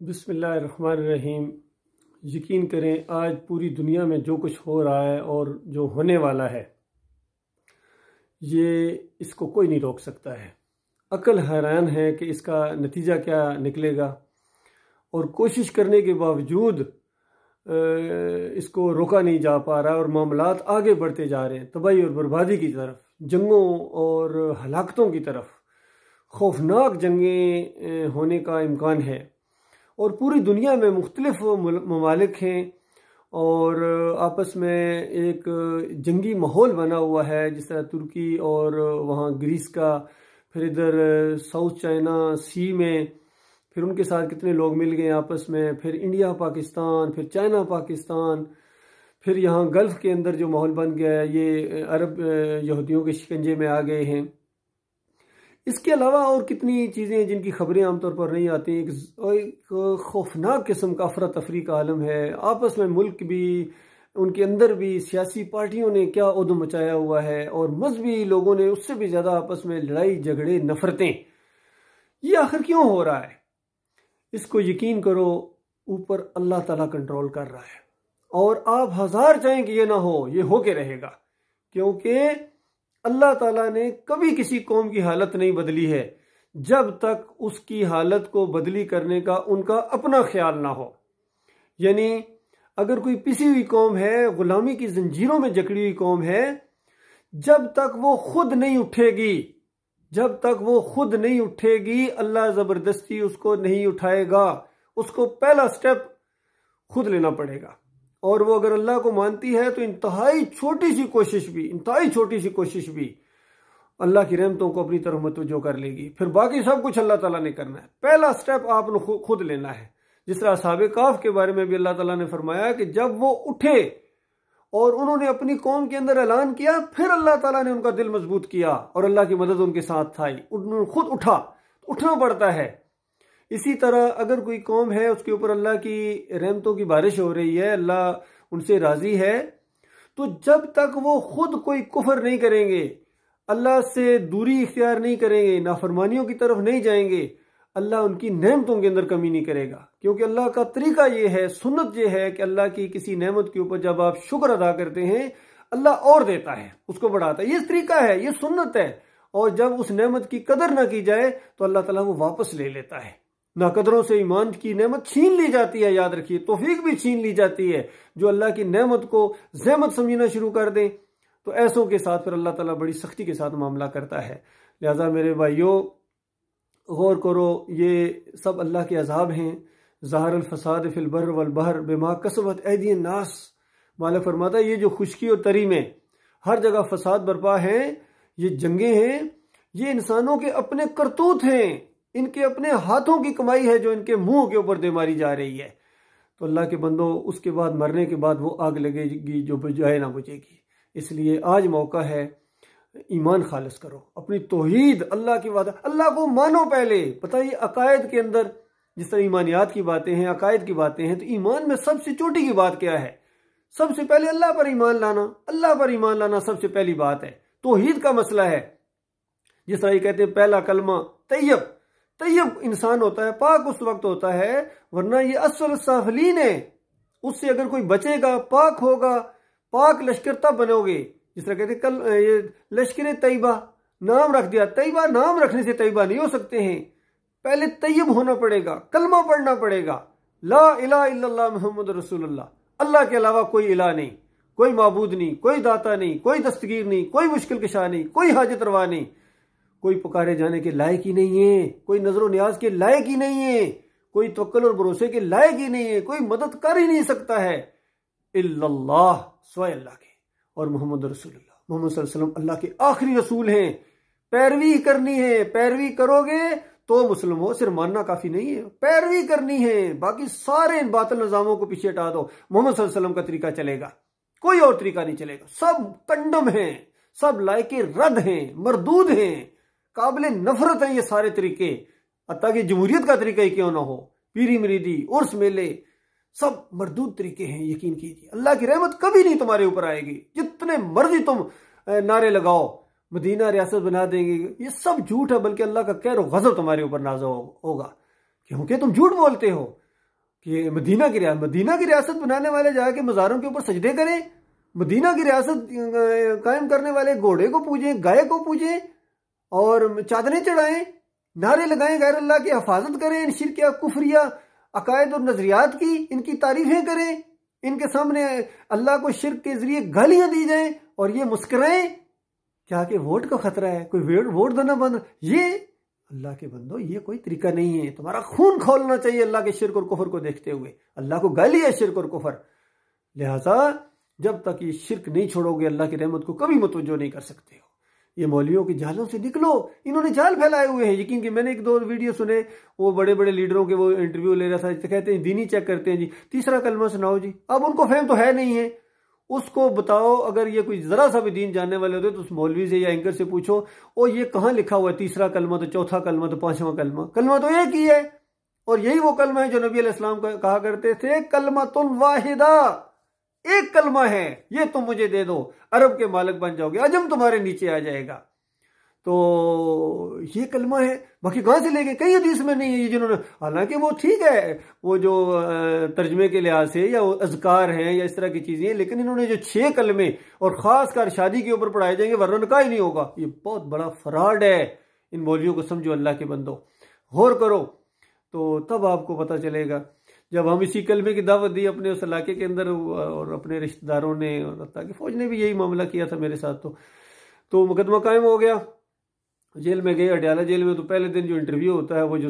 بسم اللہ الرحمن الرحیم۔ یقین کریں آج پوری دنیا میں جو کچھ ہو رہا ہے اور جو ہونے والا ہے یہ اس کو کوئی نہیں روک سکتا ہے۔ عقل حیران ہے کہ اس کا نتیجہ کیا نکلے گا، اور کوشش کرنے کے باوجود اس کو روکا نہیں جا پا رہا، اور معاملات آگے بڑھتے جا رہے ہیں تباہی اور بربادی کی طرف، جنگوں اور ہلاکتوں کی طرف۔ خوفناک جنگیں ہونے کا امکان ہے، اور پوری دنیا میں مختلف ممالک ہیں اور آپس میں ایک جنگی ماحول بنا ہوا ہے، جس طرح ترکی اور وہاں گریس کا، پھر ادھر ساؤتھ چائنا سی میں پھر ان کے ساتھ کتنے لوگ مل گئے آپس میں، پھر انڈیا پاکستان، پھر چائنا پاکستان، پھر یہاں گلف کے اندر جو ماحول بن گیا ہے یہ عرب یہودیوں کے شکنجے میں آ گئے ہیں۔ اس کے علاوہ اور کتنی چیزیں ہیں جن کی خبریں عام طور پر نہیں آتی۔ ایک خوفناک قسم کا افراتفری کا عالم ہے، آپس میں ملک بھی، ان کے اندر بھی سیاسی پارٹیوں نے کیا عدم مچایا ہوا ہے، اور مذہبی لوگوں نے اس سے بھی زیادہ آپس میں لڑائی جھگڑے نفرتیں۔ یہ آخر کیوں ہو رہا ہے؟ اس کو یقین کرو اوپر اللہ تعالیٰ کنٹرول کر رہا ہے، اور آپ ہزار چاہیں کہ یہ نہ ہو، یہ ہو کے رہے گا، کیونکہ اللہ تعالیٰ نے کبھی کسی قوم کی حالت نہیں بدلی ہے جب تک اس کی حالت کو بدلی کرنے کا ان کا اپنا خیال نہ ہو۔ یعنی اگر کوئی پسی ہوئی قوم ہے، غلامی کی زنجیروں میں جکڑی ہوئی قوم ہے، جب تک وہ خود نہیں اٹھے گی اللہ زبردستی اس کو نہیں اٹھائے گا۔ اس کو پہلا سٹیپ خود لینا پڑے گا، اور وہ اگر اللہ کو مانتی ہے تو انتہائی چھوٹی سی کوشش بھی اللہ کی رحمتوں کو اپنی طرف متوجہ کر لے گی۔ پھر باقی سب کچھ اللہ تعالیٰ نے کرنا ہے، پہلا سٹیپ آپ نے خود لینا ہے۔ جس طرح اصحاب کہف کے بارے میں بھی اللہ تعالیٰ نے فرمایا کہ جب وہ اٹھے اور انہوں نے اپنی قوم کے اندر اعلان کیا، پھر اللہ تعالیٰ نے ان کا دل مضبوط کیا اور اللہ کی مدد ان کے ساتھ آئی، انہوں نے خود اٹھنا پڑتا ہے۔ اسی طرح اگر کوئی قوم ہے، اس کے اوپر اللہ کی رحمتوں کی بارش ہو رہی ہے، اللہ ان سے راضی ہے، تو جب تک وہ خود کوئی کفر نہیں کریں گے، اللہ سے دوری اختیار نہیں کریں گے، نافرمانیوں کی طرف نہیں جائیں گے، اللہ ان کی نعمتوں کے اندر کمی نہیں کرے گا۔ کیونکہ اللہ کا طریقہ یہ ہے، سنت یہ ہے کہ اللہ کی کسی نعمت کے اوپر جب آپ شکر ادا کرتے ہیں، اللہ اور دیتا ہے، اس کو بڑھاتا ہے۔ یہ طریقہ ہے، یہ سنت ہے، اور جب اس نعمت کی قدر نہ کی جائے تو اللہ تعالیٰ وہ واپس لے لیتا ہے۔ ناقدروں سے ایمان کی نعمت چھین لی جاتی ہے، یاد رکھیے، توفیق بھی چھین لی جاتی ہے۔ جو اللہ کی نعمت کو زحمت سمجھنا شروع کر دیں تو ایسوں کے ساتھ پھر اللہ تعالیٰ بڑی سختی کے ساتھ معاملہ کرتا ہے۔ لہذا میرے بھائیوں، غور کرو، یہ سب اللہ کے عذاب ہیں۔ ظہر الفساد فی البر والبحر بما کسبت ایدی الناس، مالک فرماتا ہے یہ جو خشکی اور تری میں ہر جگہ فساد برپا ہے، یہ جنگیں ہیں، یہ انسانوں کے اپنے کرتوت ہیں، ان کے اپنے ہاتھوں کی کمائی ہے جو ان کے منہ کے اوپر دے ماری جا رہی ہے۔ تو اللہ کے بندوں، اس کے بعد مرنے کے بعد وہ آگ لگے گی جو بجھائے نہ بجھے گی۔ اس لیے آج موقع ہے، ایمان خالص کرو، اپنی توحید، اللہ کی وعدہ، اللہ کو مانو پہلے۔ پتہ یہ عقائد کے اندر جس طرح ایمانیات کی باتیں ہیں، عقائد کی باتیں ہیں، تو ایمان میں سب سے چوٹی کی بات کیا ہے؟ سب سے پہلے اللہ پر ایمان لانا، اللہ پر ایمان لانا سب سے پہلی بات ہے، توحید کا مسئلہ ہے۔ جس طرح یہ کہتے ہیں پہلا کلمہ طیب انسان ہوتا ہے، پاک اس وقت ہوتا ہے، ورنہ یہ اسفل السافلین ہے۔ اس سے اگر کوئی بچے گا، پاک ہوگا، پاک لشکر تب بنو گے۔ جس طرح کہتے ہیں یہ لشکر طیبہ نام رکھ دیا، طیبہ نام رکھنے سے طیبہ نہیں ہو سکتے ہیں، پہلے طیب ہونا پڑے گا، کلمہ پڑھنا پڑے گا، لا الہ الا اللہ محمد رسول اللہ، اللہ کے علاوہ کوئی الہ نہیں، کوئی معبود نہیں، کوئی داتا نہیں، کوئی دستگیر نہیں، کوئی مشکل کشا نہیں، کوئی حاجت روا نہیں، کوئی پکارے جانے کے لائق ہی نہیں ہے، کوئی نظر و نیاز کے لائق ہی نہیں ہے، کوئی توکل اور بھروسے کے لائق ہی نہیں ہے، کوئی مدد کر ہی نہیں سکتا ہے الا اللہ، سوائے اللہ کے، اور محمد رسول اللہ، محمد صلی اللہ علیہ وسلم اللہ کے آخری رسول ہیں۔ پیروی کرنی ہے، پیروی کرو گے تو مسلم ہو، صرف ماننا کافی نہیں ہے، پیروی کرنی ہے، باقی سارے باطل نظاموں کو پیچھے ہٹا دو، محمد صلی اللہ علیہ وسلم کا طریقہ چلے گا، کوئی اور طریقہ نہیں چلے گا۔ سب کنڈم ہیں، سب لائق رد ہیں، مردود ہیں، قابل نفرت ہیں یہ سارے طریقے، حتیٰ کہ جمہوریت کا طریقہ ہی کیوں نہ ہو، پیری مریدی، عرس میلے، سب مردود طریقے ہیں۔ یقین کیجیے اللہ کی رحمت کبھی نہیں تمہارے اوپر آئے گی، جتنے مرضی تم نعرے لگاؤ، مدینہ ریاست بنا دیں گے، یہ سب جھوٹ ہے، بلکہ اللہ کا قہر و غضب تمہارے اوپر نازل ہوگا، کیونکہ تم جھوٹ بولتے ہو۔ کہ مدینہ کی ریاست بنانے والے جا کے مزاروں کے اوپر سجدے کریں، مدینہ کی ریاست قائم کرنے والے گھوڑے کو پوجیں، گائے کو پوجیں اور چادریں چڑھائیں، نعرے لگائیں، غیر اللہ کی حفاظت کریں، ان شرکیہ کفریہ عقائد اور نظریات کی ان کی تعریفیں کریں، ان کے سامنے اللہ کو شرک کے ذریعے گالیاں دی جائیں اور یہ مسکرائیں کیا کہ ووٹ کا خطرہ ہے، کوئی ووٹ دینا بند. یہ اللہ کے بندو یہ کوئی طریقہ نہیں ہے. تمہارا خون کھولنا چاہیے اللہ کے شرک اور کفر کو دیکھتے ہوئے. اللہ کو گالی ہے شرک اور کفر، لہذا جب تک یہ شرک نہیں چھوڑو گے اللہ کی رحمت کو کبھی متوجہ نہیں کر سکتے ہو. یہ مولویوں کی جالوں سے نکلو، انہوں نے جال پھیلائے ہوئے ہیں. یقین کہ میں نے ایک دو ویڈیو سنے، وہ بڑے بڑے لیڈروں کے وہ انٹرویو لے رہا تھا، کہتے ہیں دینی چیک کرتے ہیں جی، تیسرا کلمہ سناؤ جی. اب ان کو فہم تو ہے نہیں ہے، اس کو بتاؤ. اگر یہ کوئی ذرا سا بھی دین جاننے والے ہوتے تو اس مولوی سے یا اینکر سے پوچھو او یہ کہاں لکھا ہوا ہے تیسرا کلمہ تو چوتھا کلمہ تو پانچواں کلمہ. کلمہ تو ایک ہی ہے، اور یہی وہ کلمہ ہے جو نبی علیہ السلام کہا کرتے تھے کلمۃ واحدہ، ایک کلمہ ہے، یہ تم مجھے دے دو، عرب کے مالک بن جاؤ گے، عجم تمہارے نیچے آ جائے گا. تو یہ کلمہ ہے. باقی کہاں سے لے گئے؟ کئی حدیث میں نہیں ہے یہ جنہوں نے، حالانکہ وہ ٹھیک ہے وہ جو ترجمے کے لحاظ سے یا اذکار ہیں یا اس طرح کی چیزیں ہیں، لیکن انہوں نے جو 6 کلمے اور خاص کر شادی کے اوپر پڑھائے جائیں گے ورنہ نکاح ہی نہیں ہوگا. یہ بہت بڑا فراڈ ہے. ان مولویوں کو سمجھو اللہ کے بندو، غور کرو تو تب آپ کو پتہ چلے گا. جب ہم اسی کلمے کی دعوت دی اپنے اس علاقے کے اندر اور اپنے رشتہ داروں نے اور حتیٰ کہ فوج نے بھی یہی معاملہ کیا تھا میرے ساتھ، تو مقدمہ قائم ہو گیا. جیل میں گئے، اڈیالہ جیل میں. تو پہلے دن جو انٹرویو ہوتا ہے وہ جو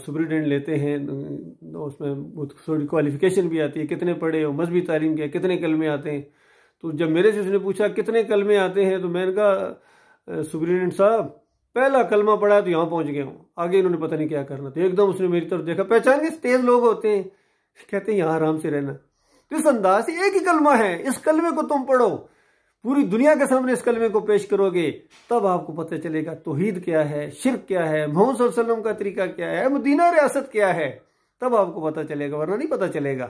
سپریڈنٹ لیتے ہیں اس میں تھوڑی کوالیفیکیشن بھی آتی ہے، کتنے پڑھے ہو، مذہبی تعلیم کیا، کتنے کلمے آتے ہیں. تو جب میرے سے اس نے پوچھا کتنے کلمے آتے ہیں تو میں نے کہا سپریڈنٹ صاحب پہلا کلمہ پڑھا ہے تو یہاں پہنچ گئے ہوں، آگے انہوں نے پتہ نہیں کیا کرنا. تو ایک دم اس نے میری طرف دیکھا، پہچان کے تیز لوگ ہوتے ہیں، کہتے ہیں یہاں آرام سے رہنا. تو اس انداز سے ایک ہی کلمہ ہے، اس کلمے کو تم پڑھو، پوری دنیا کے سامنے اس کلمے کو پیش کرو گے، تب آپ کو پتہ چلے گا توحید کیا ہے، شرک کیا ہے، محمد صلی اللہ علیہ وسلم کا طریقہ کیا ہے، مدینہ ریاست کیا ہے. تب آپ کو پتہ چلے گا، ورنہ نہیں پتہ چلے گا.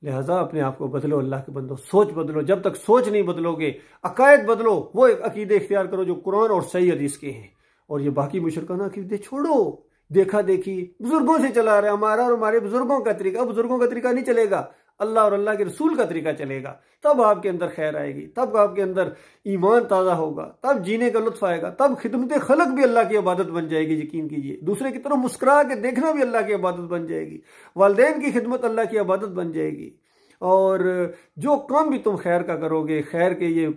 لہٰذا اپنے آپ کو بدلو اللہ کے بندو، سوچ بدلو. جب تک سوچ نہیں بدلو گے، عقائد بدلو، وہ ایک عقیدے اختیار کرو جو قرآن اور صحیح حدیث کے ہیں. اور یہ باقی مشرکانہ عقیدے چھوڑو، دیکھا دیکھی بزرگوں سے چلا رہا ہے ہمارا اور ہمارے بزرگوں کا طریقہ. بزرگوں کا طریقہ نہیں چلے گا، اللہ اور اللہ کے رسول کا طریقہ چلے گا. تب آپ کے اندر خیر آئے گی، تب آپ کے اندر ایمان تازہ ہوگا، تب جینے کا لطف آئے گا، تب خدمت خلق بھی اللہ کی عبادت بن جائے گی. یقین کیجئے دوسرے کی طرف مسکرا کے دیکھنا بھی اللہ کی عبادت بن جائے گی، والدین کی خدمت اللہ کی عبادت بن جائے گی. اور جو کام بھی تم خیر کا کرو گے، خیر کے یہ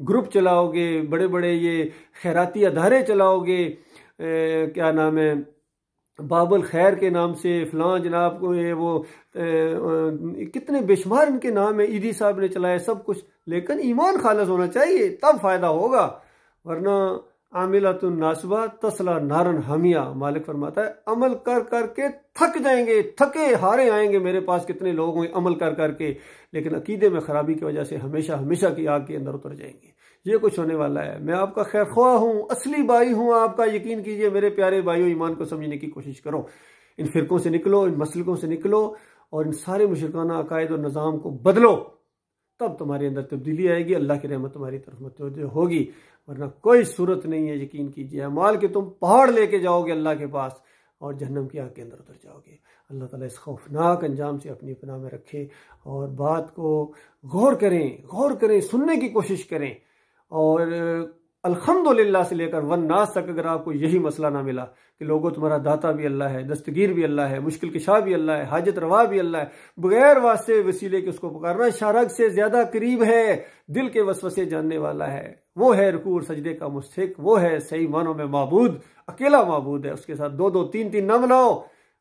گروپ چلاؤ گے، بڑے بڑے یہ خیراتی ادارے چلاؤ گے، کیا نام ہے باب الخیر کے نام سے فلاں جناب کو، یہ وہ کتنے بے شمار ان کے نام ہیں، ایدی صاحب نے چلائے سب کچھ. لیکن ایمان خالص ہونا چاہیے تب فائدہ ہوگا، ورنہ عاملۃ ناصبہ تصلی نارا حامیہ. مالک فرماتا ہے عمل کر کر کے تھک جائیں گے، تھکے ہارے آئیں گے. میرے پاس کتنے لوگ ہوں عمل کر کر کے، لیکن عقیدے میں خرابی کی وجہ سے ہمیشہ ہمیشہ کی آگ کے اندر اتر جائیں گے. یہ کچھ ہونے والا ہے. میں آپ کا خیر خواہ ہوں، اصلی بھائی ہوں آپ کا. یقین کیجئے میرے پیارے بھائیوں، ایمان کو سمجھنے کی کوشش کرو. ان فرقوں سے نکلو، ان مسلکوں سے نکلو اور ان سارے مشرکانہ عقائد اور نظام کو بدلو، تب تمہارے اندر تبدیلی آئے گی، اللہ کی رحمت تمہاری طرف متوجہ ہوگی. ورنہ کوئی صورت نہیں ہے. یقین کیجئے مال کے تم پہاڑ لے کے جاؤ گے اللہ کے پاس اور جہنم کی آگ کے اندر اتر جاؤ گے. اللہ تعالیٰ اس خوفناک انجام سے اپنی پناہ میں رکھے. اور بات کو غور کریں، سننے کی کوشش کریں. اور الحمدللہ سے لے کر والناس تک اگر آپ کو یہی مسئلہ نہ ملا کہ لوگوں تمہارا داتا بھی اللہ ہے، دستگیر بھی اللہ ہے، مشکل کشا بھی اللہ ہے، حاجت روا بھی اللہ ہے، بغیر واسطے وسیلے کے اس کو پکارنا شرک سے زیادہ قریب ہے. دل کے وسوسے جاننے والا ہے، وہ ہے رکوع اور سجدے کا مستحق، وہ ہے صحیح معنوں میں معبود، اکیلا معبود ہے. اس کے ساتھ 2 3 نہ ملاؤ،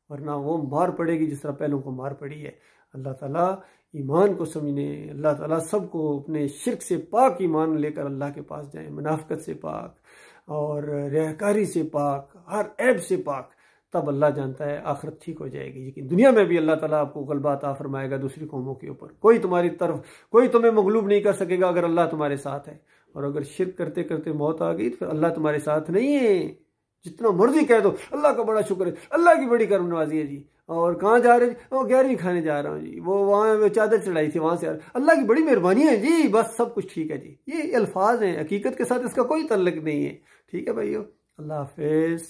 ورنہ وہ مار پڑے گی جس طرح پہلوں کو مار پڑی ہے. اللہ تعالیٰ ایمان کو سمجھنے، اللہ تعالیٰ سب کو اپنے شرک سے پاک ایمان لے کر اللہ کے پاس جائیں، منافقت سے پاک اور ریاکاری سے پاک، ہر عیب سے پاک. تب اللہ جانتا ہے آخرت ٹھیک ہو جائے گی. لیکن دنیا میں بھی اللہ تعالیٰ آپ کو غلبہ عطا فرمائے گا دوسری قوموں کے اوپر. کوئی تمہاری طرف، کوئی تمہیں مغلوب نہیں کر سکے گا اگر اللہ تمہارے ساتھ ہے. اور اگر شرک کرتے کرتے موت آ گئی تو پھر اللہ تمہارے ساتھ نہیں ہے. جتنا مرضی کہہ دو اللہ کا بڑا شکر ہے، اللہ کی بڑی کرم نوازی ہے جی. اور کہاں جا رہے جی؟ وہ 11ویں کھانے جا رہا ہوں جی، وہ وہاں چادر چڑھائی تھی وہاں سے، اللہ کی بڑی مہربانی ہے جی، بس سب کچھ ٹھیک ہے جی. یہ الفاظ ہیں، حقیقت کے ساتھ اس کا کوئی تعلق نہیں ہے. ٹھیک ہے بھائیو، اللہ حافظ.